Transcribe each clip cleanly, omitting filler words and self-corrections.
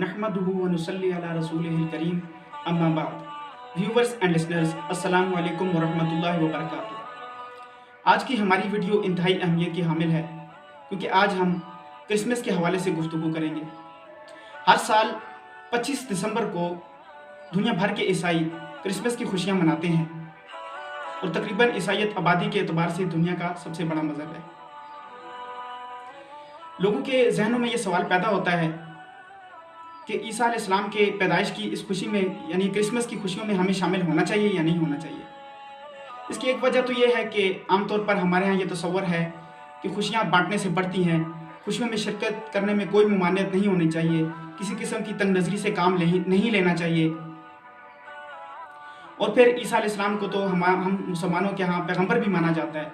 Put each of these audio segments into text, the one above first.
नहमदुहु व नुसल्ली अला रसूलिहिल करीम अम्मा बाद। व्यूवर्स एंड लिसनर्स, अस्सलाम वालेकुम व रहमतुल्लाहि व बरकातुहू। आज की हमारी वीडियो इंतहाई अहमियत की हामिल है क्योंकि आज हम क्रिसमस के हवाले से गुफ्तगू करेंगे। हर साल 25 दिसंबर को दुनिया भर के ईसाई क्रिसमस की खुशियाँ मनाते हैं और तकरीबन ईसाईयत आबादी के एतबार से दुनिया का सबसे बड़ा मज़हब है। लोगों के जहनों में ये सवाल पैदा होता है कि ईसा अलैहिस्सलाम के पैदाइश की इस खुशी में यानी क्रिसमस की खुशियों में हमें शामिल होना चाहिए या नहीं होना चाहिए। इसकी एक वजह तो ये है कि आमतौर पर हमारे यहाँ ये तसव्वुर है कि खुशियाँ बांटने से बढ़ती हैं, खुशियों में शिरकत करने में कोई मुमानियत नहीं होनी चाहिए, किसी किस्म की तंग नज़री से काम नहीं लेना चाहिए। और फिर ईसा अलैहिस्सलाम को तो हम मुसलमानों के यहाँ पैगंबर भी माना जाता है।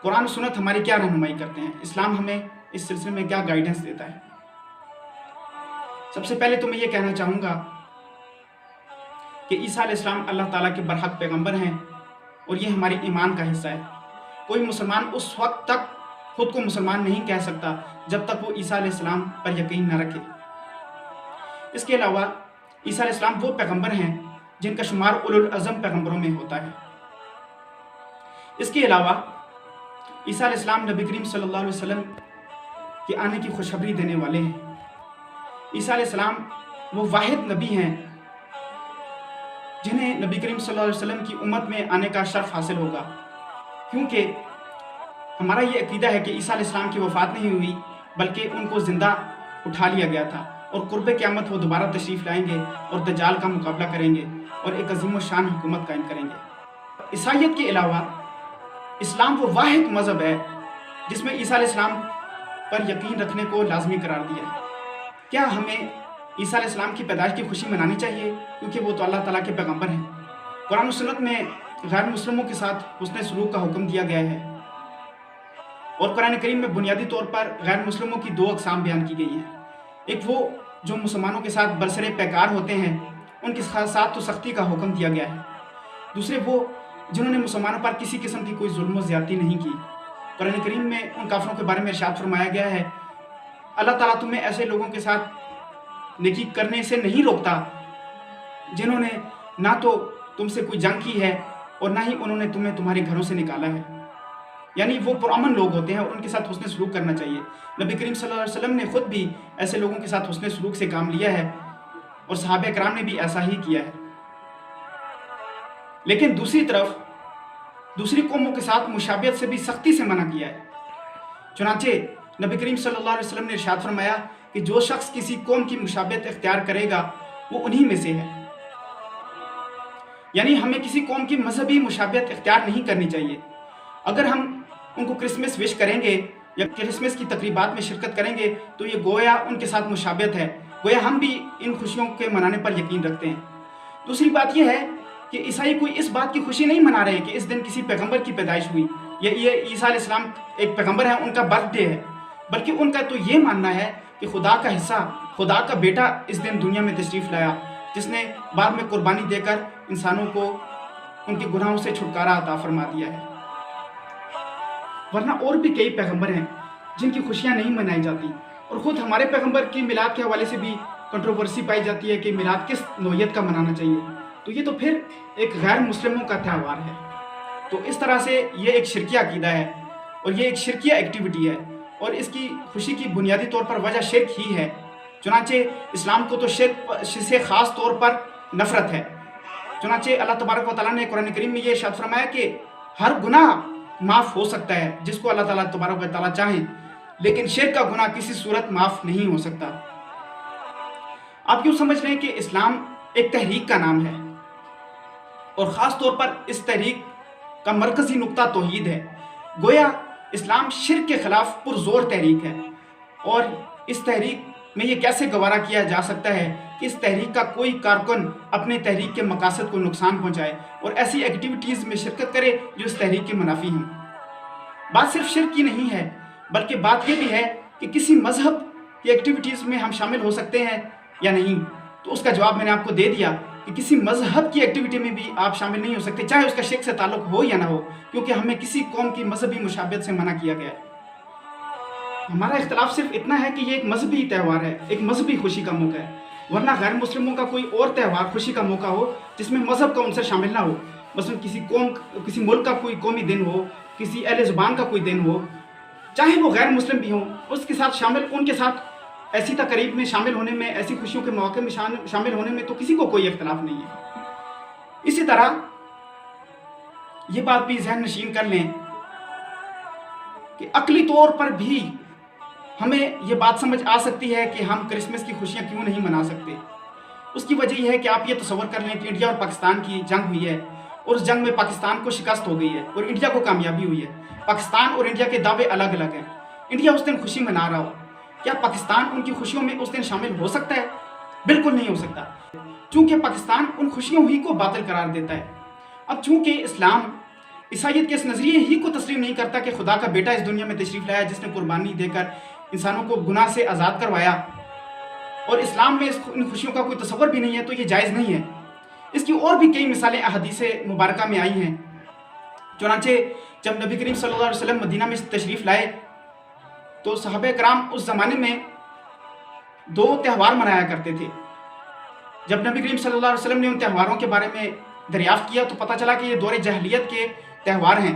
कुरान और सुन्नत हमारी क्या रहनुमाई करते हैं, इस्लाम हमें इस सिलसिले में क्या गाइडेंस देता है। सबसे पहले तो मैं ये कहना चाहूँगा कि ईसा अलैहिस्सलाम अल्लाह ताला के बरहक पैगंबर हैं और ये हमारी ईमान का हिस्सा है। कोई मुसलमान उस वक्त तक खुद को मुसलमान नहीं कह सकता जब तक वो ईसा अलैहिस्सलाम पर यकीन न रखे। इसके अलावा ईसा अलैहिस्सलाम वो पैगंबर हैं जिनका शुमार उलुल अज़म पैगंबरों में होता है। इसके अलावा ईसा अलैहिस्सलाम नबी करीम सल्लल्लाहु अलैहि वसल्लम के आने की खुशखबरी देने वाले हैं। ईसा अलैहिस्सलाम वो वाहिद नबी हैं जिन्हें नबी करीम सल्लल्लाहु अलैहि वसल्लम की उम्मत में आने का शर्फ हासिल होगा, क्योंकि हमारा ये अकीदा है कि ईसा अलैहिस्सलाम की वफ़ात नहीं हुई बल्कि उनको ज़िंदा उठा लिया गया था और कुर्ब क़यामत वो दोबारा तशरीफ़ लाएंगे और दज्जाल का मुकाबला करेंगे और एक अज़ीम व शान हुकूमत कायम करेंगे। ईसाईयत के अलावा इस्लाम वो वाहिद मज़हब है जिसमें ईसा अलैहिस्सलाम पर यकीन रखने को लाजमी करार दिया है। क्या हमें ईसा अलैहिस्सलाम की पैदाइश की खुशी मनानी चाहिए क्योंकि वो तो अल्लाह ताला के पैगंबर हैं। कुरान और सुन्नत में गैर मुस्लिमों के साथ हुस्न सलूक का हुक्म दिया गया है और कुरान करीम में बुनियादी तौर पर गैर मुस्लिमों की दो अक़साम बयान की गई हैं। एक वो जो मुसलमानों के साथ बरसरे पैकार होते हैं, उनके साथ तो सख्ती का हुक्म दिया गया है। दूसरे वो जिन्होंने मुसलमानों पर किसी किस्म की कोई जुल्म व ज़्यादती नहीं की। कुरान करीम में उन काफिरों के बारे में इरशाद फरमाया गया है, अल्लाह ताला तुम्हें ऐसे लोगों के साथ नेकी करने से नहीं रोकता जिन्होंने ना तो तुमसे कोई जंग की है और ना ही उन्होंने तुम्हें तुम्हारे घरों से निकाला है। यानी वो पुरअमन लोग होते हैं और उनके साथ हुस्न सलूक करना चाहिए। नबी करीम सल्लल्लाहु अलैहि वसल्लम ने खुद भी ऐसे लोगों के साथ हुस्न सलूक से काम लिया है और सहाबा किराम ने भी ऐसा ही किया है। लेकिन दूसरी तरफ दूसरी कौमों के साथ मुशाबियत से भी सख्ती से मना किया है। चुनांचे नबी करीम सल्लल्लाहु अलैहि वसल्लम ने इरशाद फरमाया कि जो शख्स किसी कौम की मुशाबियत इख्तियार करेगा वो उन्हीं में से है। यानी हमें किसी कौम की मजहबी मुशाबियत इख्तियार नहीं करनी चाहिए। अगर हम उनको क्रिसमस विश करेंगे या क्रिसमस की तकरीबात में शिरकत करेंगे तो ये गोया उनके साथ मुशाबियत है, गोया हम भी इन खुशियों के मनाने पर यकीन रखते हैं। दूसरी बात यह है कि ईसाई कोई इस बात की खुशी नहीं मना रहे कि इस दिन किसी पैगंबर की पैदाइश हुई या ये ईसा अलैहिस्सलाम एक पैगंबर है, उनका बर्थडे है, बल्कि उनका तो ये मानना है कि खुदा का हिस्सा, खुदा का बेटा इस दिन दुनिया में तशरीफ़ लाया, जिसने बाद में कुर्बानी देकर इंसानों को उनके गुनाहों से छुटकारा अता फरमा दिया है। वरना और भी कई पैगंबर हैं जिनकी खुशियाँ नहीं मनाई जाती और ख़ुद हमारे पैगंबर की मिलाद के हवाले से भी कंट्रोवर्सी पाई जाती है कि मिलाद किस नौइयत का मनाना चाहिए। तो ये तो फिर एक गैर मुस्लिमों का त्यौहार है। तो इस तरह से ये एक शिरकिया अकीदा है और ये एक शिरकिया एक्टिविटी है और इसकी खुशी की बुनियादी तौर पर वजह शिरक ही है। चुनांचे इस्लाम को तो शिरक से ख़ास तौर पर नफ़रत है। चुनांचे अल्लाह तबारक व तआला ने कुरान करीम में ये इरशाद फरमाया कि हर गुनाह माफ़ हो सकता है जिसको अल्लाह ताला तबारक व तआला चाहें, लेकिन शिरक का गुनाह किसी सूरत माफ़ नहीं हो सकता। आप यूँ समझ लें कि इस्लाम एक तहरीक का नाम है और ख़ास तौर पर इस तहरीक का मरकज़ी नुक्ता तौहीद है। गोया इस्लाम शिर्क के ख़िलाफ़ पुरज़ोर तहरीक है और इस तहरीक में ये कैसे गवारा किया जा सकता है कि इस तहरीक का कोई कारकुन अपने तहरीक के मकासद को नुकसान पहुँचाए और ऐसी एक्टिविटीज़ में शिरकत करे जो इस तहरीक के मुनाफी हों। बात सिर्फ शिर्क की नहीं है बल्कि बात यह भी है कि किसी मज़हब की एक्टिविटीज़ में हम शामिल हो सकते हैं या नहीं। तो उसका जवाब मैंने आपको दे दिया कि किसी मज़हब की एक्टिविटी में भी आप शामिल नहीं हो सकते, चाहे उसका शिर्क से ताल्लुक़ हो या ना हो, क्योंकि हमें किसी कौम की मजहबी मुशाबियत से मना किया गया है। हमारा इख्तलाफ सिर्फ इतना है कि ये एक मजहबी त्यौहार है, एक मजहबी खुशी का मौका है, वरना गैर मुस्लिमों का कोई और त्यौहार खुशी का मौका हो जिसमें मजहब का उनसे शामिल ना हो, मसलन किसी कौम, किसी मुल्क का कोई कौमी दिन हो, किसी अहले ज़ुबान का कोई दिन हो, चाहे वो गैर मुस्लिम भी हों, उसके साथ शामिल, उनके साथ ऐसी तकरीब में शामिल होने में, ऐसी खुशियों के मौके में शामिल होने में तो किसी को कोई इख्तलाफ नहीं है। इसी तरह ये बात भी ज़हन नशीन कर लें कि अक्ली तौर पर भी हमें ये बात समझ आ सकती है कि हम क्रिसमस की खुशियाँ क्यों नहीं मना सकते। उसकी वजह यह है कि आप ये तसव्वुर कर लें कि इंडिया और पाकिस्तान की जंग हुई है और उस जंग में पाकिस्तान को शिकस्त हो गई है और इंडिया को कामयाबी हुई है। पाकिस्तान और इंडिया के दावे अलग अलग हैं। इंडिया उस दिन खुशी मना रहा हो, क्या पाकिस्तान उनकी खुशियों में उस दिन शामिल हो सकता है? बिल्कुल नहीं हो सकता, चूँकि पाकिस्तान उन खुशियों ही को बातिल करार देता है। अब चूँकि इस्लाम ईसाइयत के इस नज़रिए ही को तस्लीम नहीं करता कि खुदा का बेटा इस दुनिया में तशरीफ़ लाया जिसने कुर्बानी देकर इंसानों को गुनाह से आज़ाद करवाया, और इस्लाम में इन खुशियों का कोई तसव्वुर भी नहीं है, तो ये जायज़ नहीं है। इसकी और भी कई मिसालें अहादीस मुबारका में आई हैं। चुनांचे जब नबी करीम सल्लल्लाहु अलैहि वसल्लम मदीना में तशरीफ़ लाए तो सहाबा कराम उस ज़माने में 2 त्यौहार मनाया करते थे। जब नबी करीम सल्लल्लाहु अलैहि वसल्लम ने उन त्यौहारों के बारे में दरियाफ्त किया तो पता चला कि ये दौरे जहलियत के त्यौहार हैं।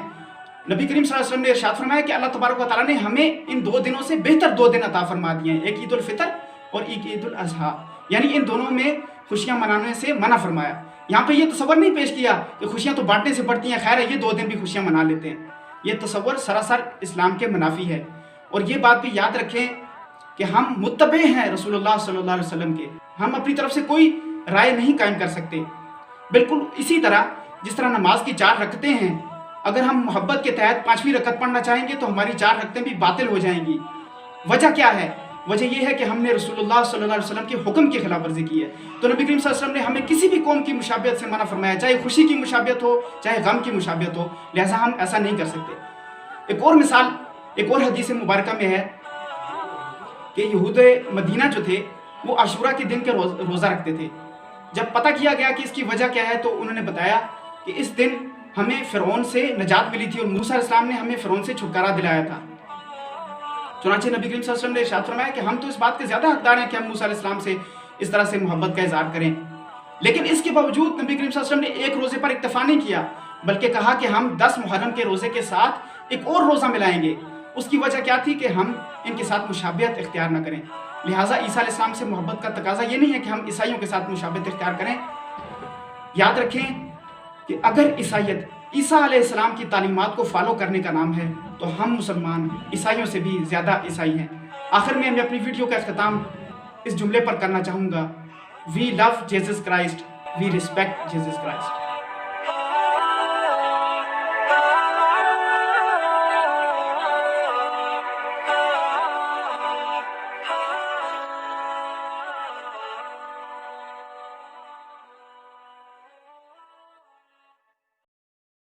नबी करीम सल्लल्लाहु अलैहि वसल्लम ने इरशाद फरमाया कि अल्लाह तबारक व तआला ने हमें इन 2 दिनों से बेहतर 2 दिन अता फरमा दिए हैं, एक ईद उल फितर और एक ईद उल अज़हा, यानी इन दोनों में खुशियाँ मनाने से मना फरमाया। यहाँ पे ये तसव्वुर नहीं पेश किया कि खुशियाँ तो बांटने से बढ़ती हैं, खैर है ये 2 दिन भी खुशियाँ मना लेते हैं। ये तसव्वुर सरासर इस्लाम के मुनाफी है। और ये बात भी याद रखें कि हम मुत्तबे हैं रसूलुल्लाह सल्लल्लाहु अलैहि वसल्लम के, हम अपनी तरफ से कोई राय नहीं कायम कर सकते। बिल्कुल इसी तरह जिस तरह नमाज की 4 रकतें हैं, अगर हम मोहब्बत के तहत 5वीं रकत पढ़ना चाहेंगे तो हमारी 4 रकतें भी बातिल हो जाएंगी। वजह क्या है? वजह यह है कि हमने रसूलुल्लाह सल्लल्लाहु अलैहि वसल्लम के हुक्म की खिलाफ वर्जी की है। तो नबी करीम सल्लल्लाहु अलैहि वसल्लम ने हमें किसी भी कौम की मुशाबियत से मना फरमाया, चाहे खुशी की मुशाबियत हो चाहे गम की मुशाबियत हो, लिहाजा हम ऐसा नहीं कर सकते। एक और मिसाल एक और हदीस मुबारका में है कि यहूद मदीना जो थे वो आशूरा के दिन के रोज़ा रखते थे। जब पता किया गया कि इसकी वजह क्या है तो उन्होंने बताया कि इस दिन हमें फ़िरौन से नजात मिली थी और मूसा अलैहिस्सलाम ने हमें फ़िरौन से छुटकारा दिलाया था। चुनांचे नबी करीम सल्लल्लाहु अलैहि वसल्लम ने इरशाद फरमाया कि हम तो इस बात के ज़्यादा हकदार हैं कि हम मूसा अलैहिस्सलाम से इस तरह से मोहब्बत का इज़हार करें, लेकिन इसके बावजूद नबी करीम सल्लल्लाहु अलैहि वसल्लम ने एक रोज़े पर इक्तफा नहीं किया, बल्कि कहा कि हम 10 मुहर्रम के रोज़े के साथ एक और रोज़ा मिलाएंगे। उसकी वजह क्या थी कि हम इनके साथ मुशाबियत इख्तियार न करें। लिहाजा ईसा अलैहिस्सलाम से मोहब्बत का तकाजा ये नहीं है कि हम ईसाइयों के साथ मुशाबियत इख्तियार करें। याद रखें कि अगर ईसाइयत ईसा अलैहिस्सलाम की तालीमात को फॉलो करने का नाम है तो हम मुसलमान ईसाइयों से भी ज़्यादा ईसाई हैं। आखिर में मैं अपनी वीडियो का अख्ताम इस जुमले पर करना चाहूँगा, we love Jesus Christ, we respect Jesus Christ.